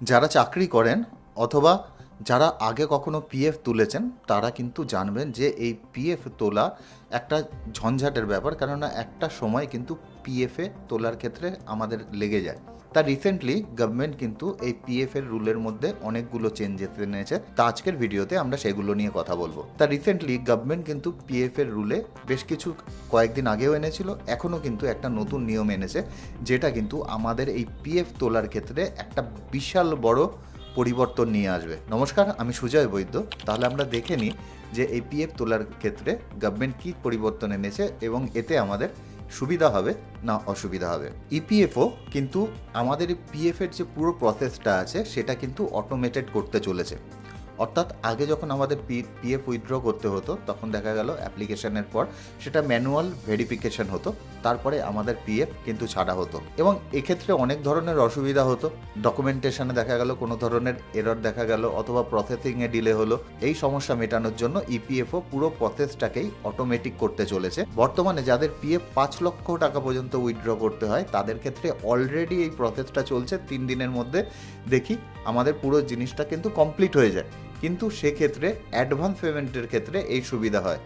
যারা চাকরি করেন অথবা যারা আগে কখনো পিএফ তুলেছেন তারা কিন্তু জানবেন যে এই পিএফ তোলা একটা ঝঞ্ঝাটের ব্যাপার, কেননা একটা সময় কিন্তু পিএফে তোলার ক্ষেত্রে আমাদের লেগে যায়। তা রিসেন্টলি গভর্নমেন্ট কিন্তু এই পিএফের রুলের মধ্যে অনেকগুলো চেঞ্জেস এনেছে। তা আজকের ভিডিওতে আমরা সেগুলো নিয়ে কথা বলবো। তা রিসেন্টলি গভর্নমেন্ট কিন্তু পিএফের রুলে বেশ কিছু কয়েকদিন আগেও এনেছিল, এখনও কিন্তু একটা নতুন নিয়ম এনেছে, যেটা কিন্তু আমাদের এই পিএফ তোলার ক্ষেত্রে একটা বিশাল বড় পরিবর্তন নিয়ে আসবে। নমস্কার, আমি সুজয় বৈদ্য। তাহলে আমরা দেখে নিই যে এই পিএফ তোলার ক্ষেত্রে গভর্নমেন্ট কী পরিবর্তন এনেছে এবং এতে আমাদের সুবিধা হবে না অসুবিধা হবে। ইপিএফও কিন্তু আমাদের পিএফের যে পুরো প্রসেসটা আছে সেটা কিন্তু অটোমেটেড করতে চলেছে। অর্থাৎ আগে যখন আমাদের পিএফ উইথড্র করতে হতো তখন দেখা গেল অ্যাপ্লিকেশনের পর সেটা ম্যানুয়াল ভেরিফিকেশন হতো, তারপরে আমাদের পিএফ কিন্তু ছাড়া হতো এবং এক্ষেত্রে অনেক ধরনের অসুবিধা হতো। ডকুমেন্টেশনে দেখা গেল কোনো ধরনের এরর দেখা গেল অথবা প্রসেসিংয়ে ডিলে হলো। এই সমস্যা মেটানোর জন্য ইপিএফও পুরো প্রসেসটাকেই অটোমেটিক করতে চলেছে। বর্তমানে যাদের পিএফ 5 লক্ষ টাকা পর্যন্ত উইথড্র করতে হয় তাদের ক্ষেত্রে অলরেডি এই প্রসেসটা চলছে। 3 দিনের মধ্যে দেখি আমাদের পুরো জিনিসটা কিন্তু কমপ্লিট হয়ে যায়। কিন্তু সেক্ষেত্রে অ্যাডভান্স পেমেন্টের ক্ষেত্রে এই সুবিধা হয়।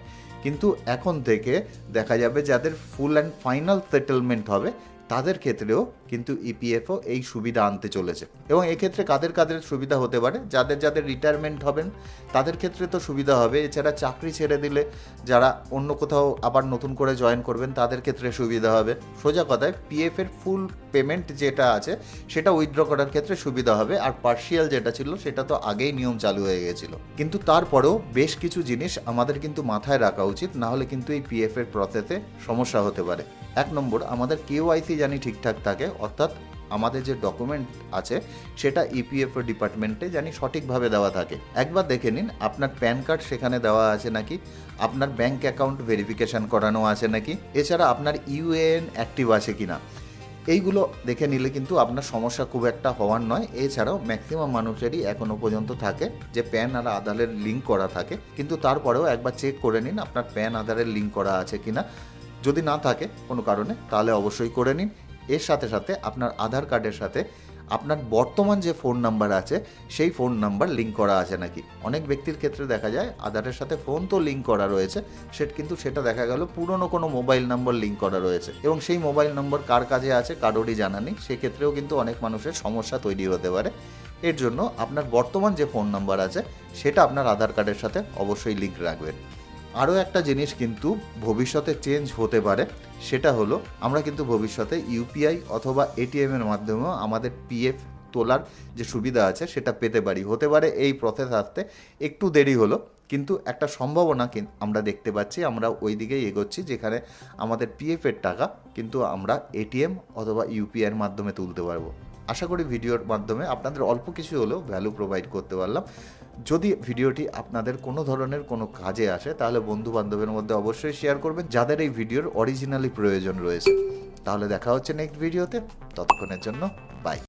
কিন্তু এখন থেকে দেখা যাবে যাদের ফুল অ্যান্ড ফাইনাল সেটেলমেন্ট হবে তাদের ক্ষেত্রেও কিন্তু ইপিএফও এই সুবিধা আনতে চলেছে। এবং এক্ষেত্রে কাদের কাদের সুবিধা হতে পারে, যাদের যাদের রিটায়ারমেন্ট হবেন তাদের ক্ষেত্রে তো সুবিধা হবে। এছাড়া চাকরি ছেড়ে দিলে যারা অন্য কোথাও আবার নতুন করে জয়েন করবেন তাদের ক্ষেত্রে সুবিধা হবে। সোজা কথায় পিএফের ফুল পেমেন্ট যেটা আছে সেটা উইথড্র করার ক্ষেত্রে সুবিধা হবে। আর পার্শিয়াল যেটা ছিল সেটা তো আগেই নিয়ম চালু হয়ে গেছিলো। কিন্তু তারপরেও বেশ কিছু জিনিস আমাদের কিন্তু মাথায় রাখা উচিত, না হলে কিন্তু এই পিএফের প্রসেসে সমস্যা হতে পারে। 1 নম্বর, আমাদের কেওয়াইসি জানি ঠিকঠাক থাকে, অর্থাৎ আমাদের যে ডকুমেন্ট আছে সেটা ইপিএফও ডিপার্টমেন্টে জানি সঠিকভাবে দেওয়া থাকে। একবার দেখে নিন আপনার প্যান কার্ড সেখানে দেওয়া আছে নাকি, আপনার ব্যাংক অ্যাকাউন্ট ভেরিফিকেশান করানো আছে নাকি, এছাড়া আপনার ইউএএন অ্যাক্টিভ আছে কিনা, এইগুলো দেখে নিলে কিন্তু আপনার সমস্যা খুব একটা হওয়ার নয়। এছাড়াও ম্যাক্সিমাম মানুষেরই এখনও পর্যন্ত থাকে যে প্যান আর আধারের লিঙ্ক করা থাকে, কিন্তু তারপরেও একবার চেক করে নিন আপনার প্যান আধারের লিঙ্ক করা আছে কিনা। যদি না থাকে কোনো কারণে তাহলে অবশ্যই করে নিন। এর সাথে সাথে আপনার আধার কার্ডের সাথে আপনার বর্তমান যে ফোন নাম্বার আছে সেই ফোন নাম্বার লিঙ্ক করা আছে নাকি। অনেক ব্যক্তির ক্ষেত্রে দেখা যায় আধারের সাথে ফোন তো লিঙ্ক করা রয়েছে, কিন্তু সেটা দেখা গেল পুরনো কোনো মোবাইল নাম্বার লিঙ্ক করা রয়েছে এবং সেই মোবাইল নম্বর কার কাছে আছে কারোরই জানা নেই। সেক্ষেত্রেও কিন্তু অনেক মানুষের সমস্যা তৈরি হতে পারে। এর জন্য আপনার বর্তমান যে ফোন নাম্বার আছে সেটা আপনার আধার কার্ডের সাথে অবশ্যই লিঙ্ক রাখবেন। আরও একটা জিনিস কিন্তু ভবিষ্যতে চেঞ্জ হতে পারে, সেটা হলো আমরা কিন্তু ভবিষ্যতে ইউপিআই অথবা এটিএমের মাধ্যমেও আমাদের পিএফ তোলার যে সুবিধা আছে সেটা পেতে পারি। হতে পারে এই প্রসেস আসতে একটু দেরি হলো, কিন্তু একটা সম্ভাবনা আমরা দেখতে পাচ্ছি, আমরা ওই দিকেই এগোচ্ছি যেখানে আমাদের পিএফের টাকা কিন্তু আমরা এটিএম অথবা ইউপিআইয়ের মাধ্যমে তুলতে পারবো। আশা করি ভিডিওর মাধ্যমে আপনাদের অল্প কিছু হলেও ভ্যালু প্রোভাইড করতে পারলাম। যদি ভিডিওটি আপনাদের কোনো ধরনের কোনো কাজে আসে তাহলে বন্ধু বান্ধবের মধ্যে অবশ্যই শেয়ার করবেন যাদের এই ভিডিওর অরিজিনালি প্রয়োজন রয়েছে। তাহলে দেখা হচ্ছে নেক্সট ভিডিওতে, ততক্ষণের জন্য বাই।